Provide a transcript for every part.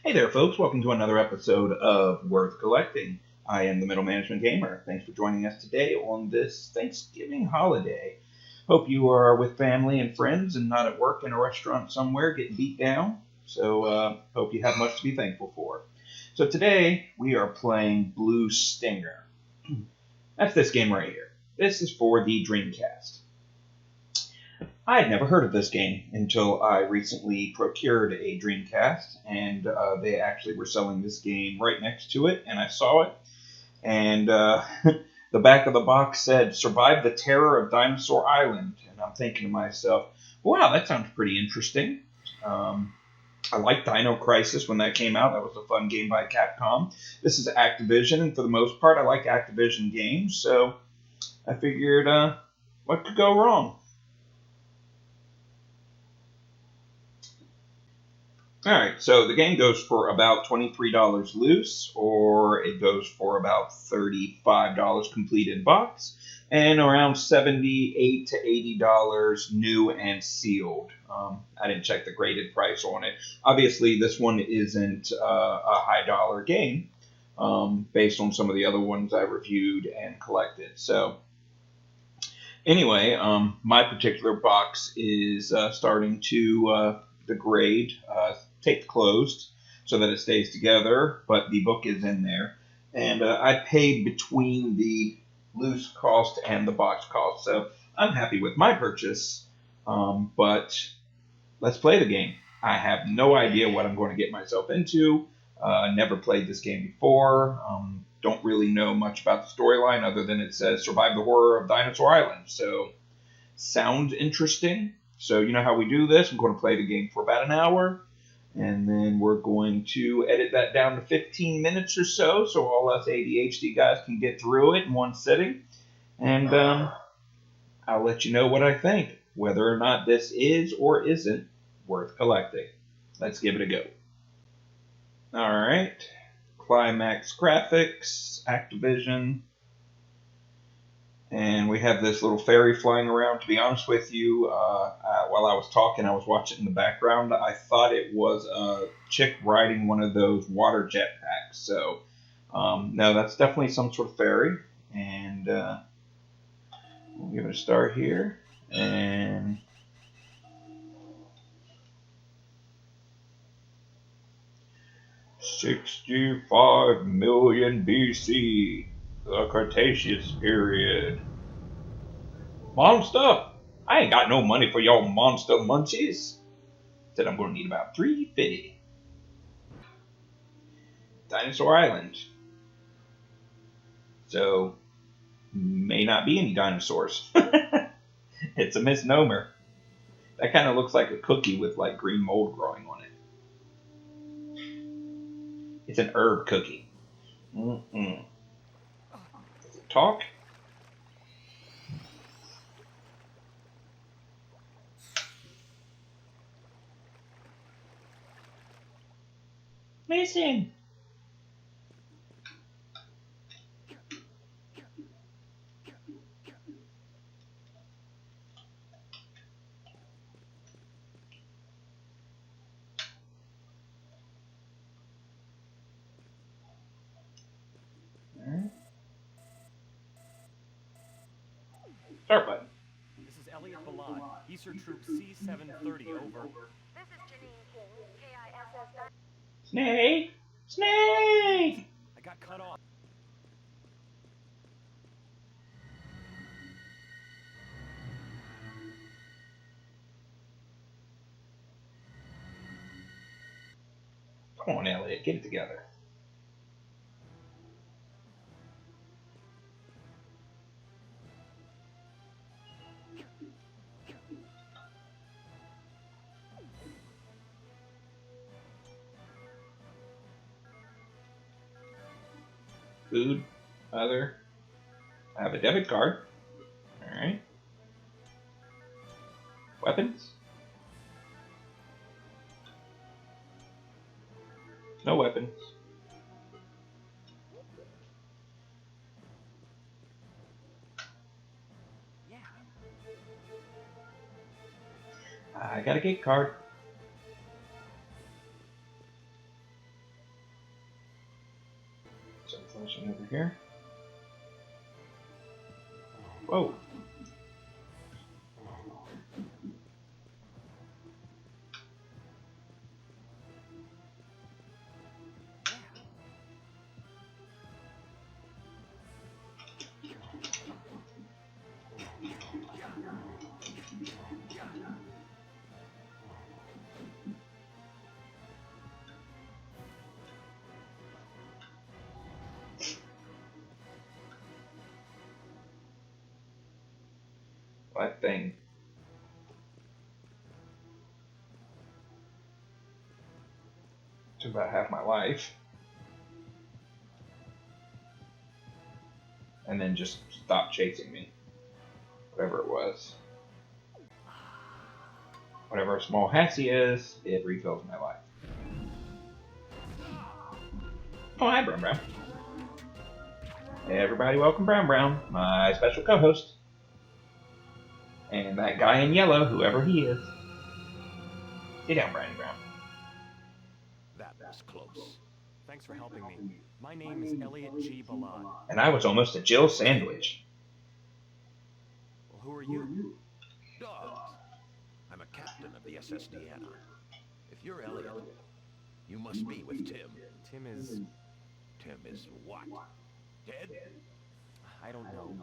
Hey there, folks. Welcome to another episode of Worth Collecting. I am the Middle Management Gamer. Thanks for joining us today on this Thanksgiving holiday. Hope you are with family and friends and not at work in a restaurant somewhere getting beat down. Hope you have much to be thankful for. So today we are playing Blue Stinger. That's this game right here. This is for the Dreamcast. I had never heard of this game until I recently procured a Dreamcast, and they actually were selling this game right next to it, and I saw it, and the back of the box said, "Survive the Terror of Dinosaur Island," and I'm thinking to myself, wow, that sounds pretty interesting. I liked Dino Crisis when that came out. That was a fun game by Capcom. This is Activision, and for the most part, I like Activision games, so I figured, what could go wrong? Alright, so the game goes for about $23 loose, or it goes for about $35 complete in box, and around $78 to $80 new and sealed. I didn't check the graded price on it. Obviously, this one isn't a high dollar game, based on some of the other ones I reviewed and collected. So, anyway, my particular box is starting to degrade, taped closed so that it stays together, but the book is in there. And I paid between the loose cost and the box cost, so I'm happy with my purchase. But let's play the game. I have no idea what I'm going to get myself into. Never played this game before. Don't really know much about the storyline other than it says survive the horror of Dinosaur Island. So, sounds interesting. So, you know how we do this. I'm going to play the game for about an hour, and then we're going to edit that down to 15 minutes or so all us ADHD guys can get through it in one sitting. And I'll let you know what I think, whether or not this is or isn't worth collecting. Let's give it a go. Alright. Climax Graphics, Activision. And we have this little fairy flying around. To be honest with you, while I was talking, I was watching in the background. I thought it was a chick riding one of those water jetpacks. So, no, that's definitely some sort of fairy. And we'll give it a start here. And 65 million BC, the Cretaceous period. Monster, I ain't got no money for y'all monster munchies. Said I'm going to need about 350. Dinosaur Island. So, may not be any dinosaurs. It's a misnomer. That kind of looks like a cookie with like green mold growing on it. It's an herb cookie. Does it talk? Listen. Start button. This is Elliot Balad, Eastern Troop C-730, over. This is Janine King, KISS. Snake! Snake! I got cut off. Come on, Elliot, get it together. Food, other. I have a debit card. Alright. Weapons. No weapons. Yeah. I got a gate card. Flashing over here. Whoa. That thing. Took about half my life. And then just stopped chasing me. Whatever it was. Whatever a small Hassie is, it refills my life. Oh, hi, Brown Brown. Hey, everybody, welcome Brown Brown, my special co-host. And that guy in yellow, whoever he is. Sit down, Brownie Brown. That was close. Thanks for helping me. My name is Elliot G. Ballad. And I was almost a Jill sandwich. Well, who are you? Dogs. I'm a captain of the SS Deanna. If you're Elliot, you must be with Tim. Tim is... Tim is what? Dead? I don't know.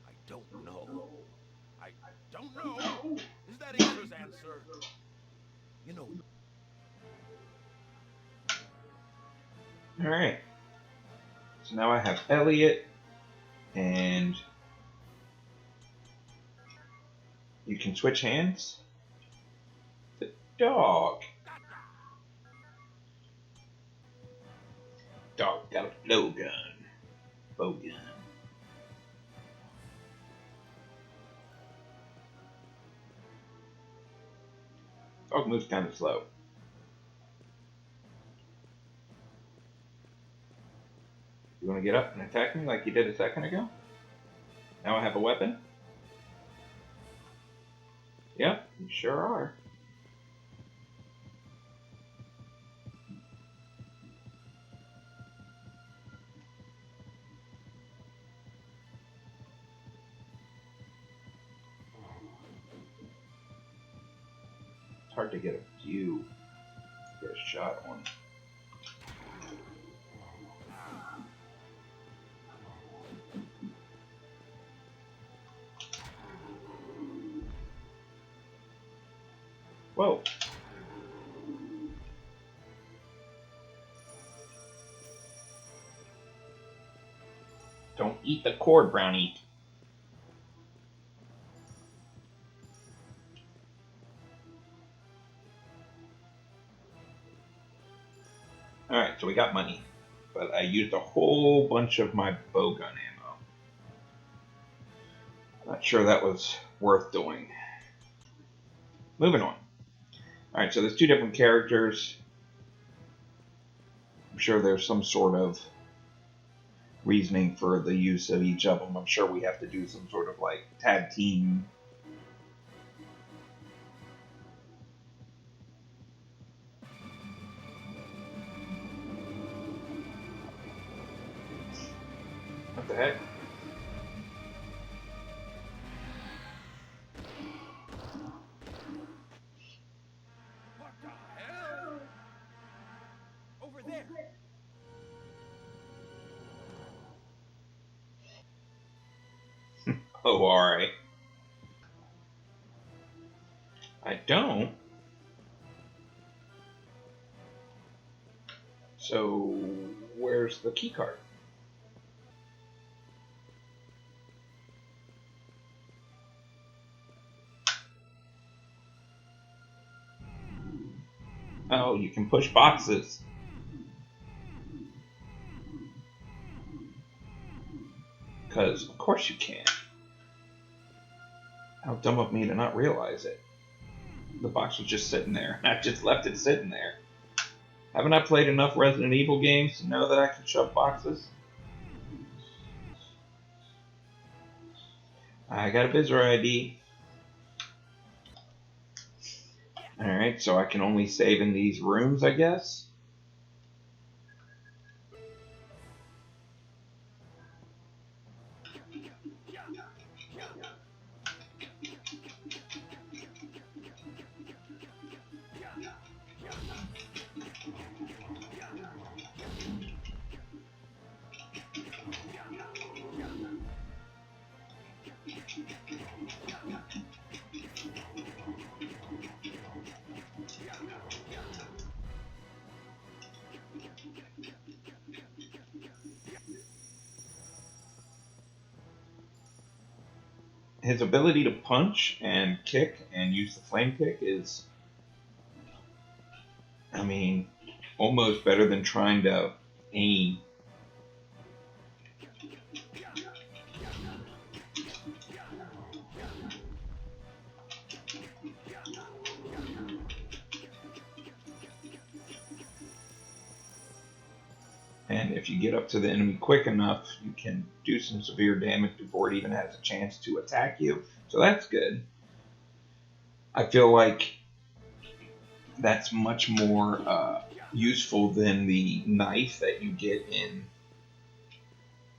I don't know. I don't know? Is that Acer's answer? You know... Alright. So now I have Elliot, and you can switch hands. The dog. Dog got a blow gun. Bow gun. Dog moves kind of slow. You want to get up and attack me like you did a second ago? Now I have a weapon? Yep, you sure are. It's hard to get a view, get a shot on. Whoa. Don't eat the cord, Brownie. Alright, so we got money. But I used a whole bunch of my bowgun ammo. Not sure that was worth doing. Moving on. Alright, so there's two different characters. I'm sure there's some sort of reasoning for the use of each of them. I'm sure we have to do some sort of like tag team. What the heck? What the hell? Over there! Oh, alright. I don't. So, where's the key card? Oh, you can push boxes. Because, of course you can. How dumb of me to not realize it. The box was just sitting there. I just left it sitting there. Haven't I played enough Resident Evil games to know that I can shove boxes? I got a visitor ID. Alright, so I can only save in these rooms, I guess? his ability to punch and kick and use the flame kick is, I mean, almost better than trying to aim. And if you get up to the enemy quick enough, you can do some severe damage before it even has a chance to attack you. So that's good. I feel like that's much more useful than the knife that you get in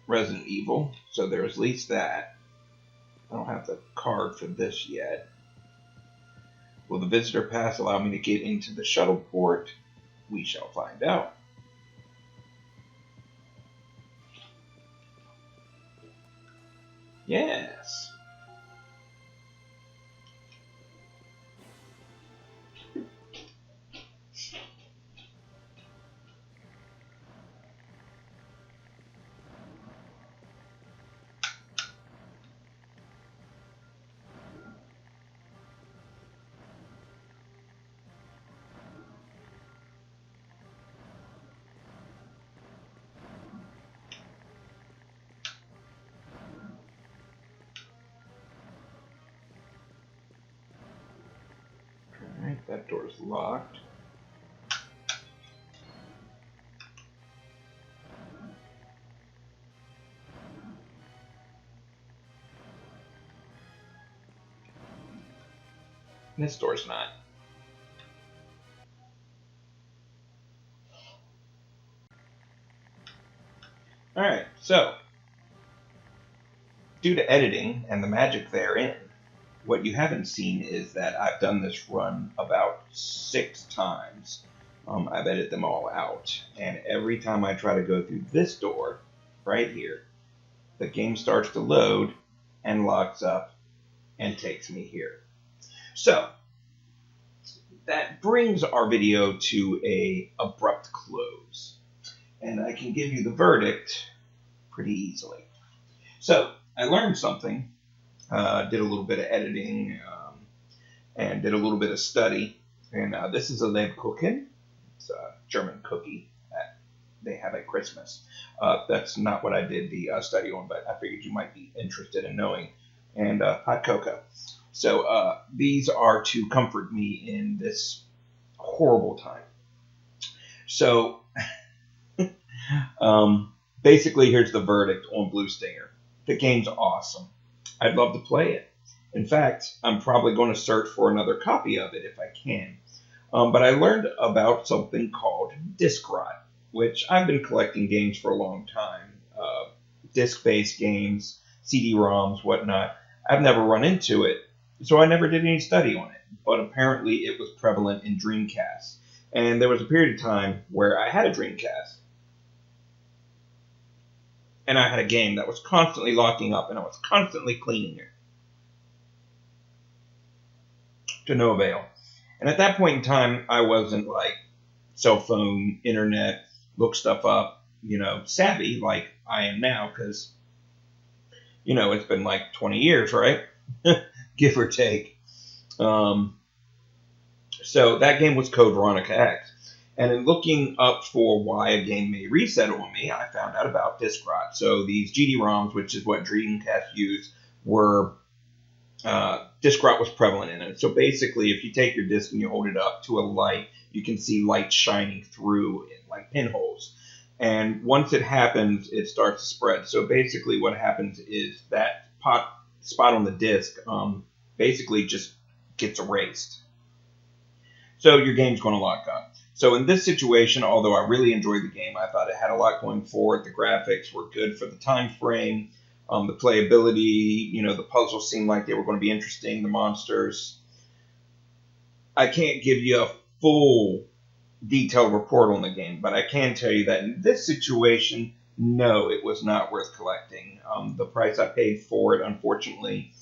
Resident Evil. So there's at least that. I don't have the card for this yet. Will the visitor pass allow me to get into the shuttle port? We shall find out. Yes. Alright, that door's locked. This door's not. Alright, so due to editing and the magic therein, what you haven't seen is that I've done this run about 6 times. I've edited them all out, and every time I try to go through this door, right here, the game starts to load and locks up and takes me here. So, that brings our video to a abrupt close, and I can give you the verdict pretty easily. So, I learned something. Did a little bit of editing and did a little bit of study. And this is a Lebkuchen. It's a German cookie that they have at Christmas. That's not what I did the study on, but I figured you might be interested in knowing. And hot cocoa. So these are to comfort me in this horrible time. So basically, here's the verdict on Blue Stinger. The game's awesome. I'd love to play it. In fact, I'm probably going to search for another copy of it if I can. But I learned about something called disc rot, which I've been collecting games for a long time. Disc-based games, CD-ROMs, whatnot. I've never run into it, so I never did any study on it. But apparently it was prevalent in Dreamcast. And there was a period of time where I had a Dreamcast. And I had a game that was constantly locking up, and I was constantly cleaning it. To no avail. And at that point in time, I wasn't like cell phone, internet, look stuff up, savvy like I am now, because, it's been like 20 years, right? Give or take. So that game was Code Veronica X. And in looking up for why a game may reset on me, I found out about disc rot. So these GD-ROMs, which is what Dreamcast used, were disc rot was prevalent in it. So basically, if you take your disc and you hold it up to a light, you can see light shining through in like pinholes. And once it happens, it starts to spread. So basically, what happens is that spot on the disc basically just gets erased. So your game's going to lock up. So in this situation, although I really enjoyed the game, I thought it had a lot going for it. The graphics were good for the time frame. The playability, the puzzles seemed like they were going to be interesting. The monsters. I can't give you a full detailed report on the game, but I can tell you that in this situation, no, it was not worth collecting. The price I paid for it, unfortunately,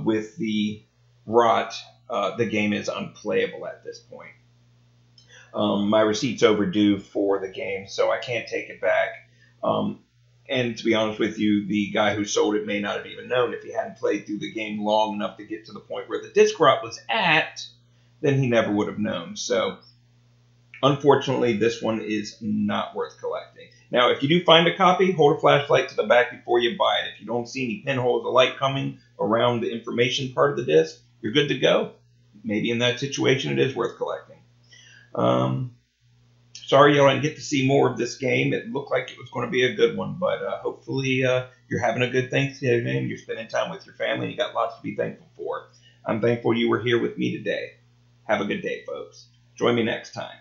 with the rot, the game is unplayable at this point. My receipt's overdue for the game, so I can't take it back. And to be honest with you, the guy who sold it may not have even known. If he hadn't played through the game long enough to get to the point where the disc rot was at, then he never would have known. So, unfortunately, this one is not worth collecting. Now, if you do find a copy, hold a flashlight to the back before you buy it. If you don't see any pinholes of light coming around the information part of the disc, you're good to go. Maybe in that situation, it is worth collecting. Sorry you didn't get to see more of this game. It looked like it was going to be a good one, but hopefully you're having a good Thanksgiving. You're spending time with your family. You got lots to be thankful for. I'm thankful you were here with me today. Have a good day, folks. Join me next time.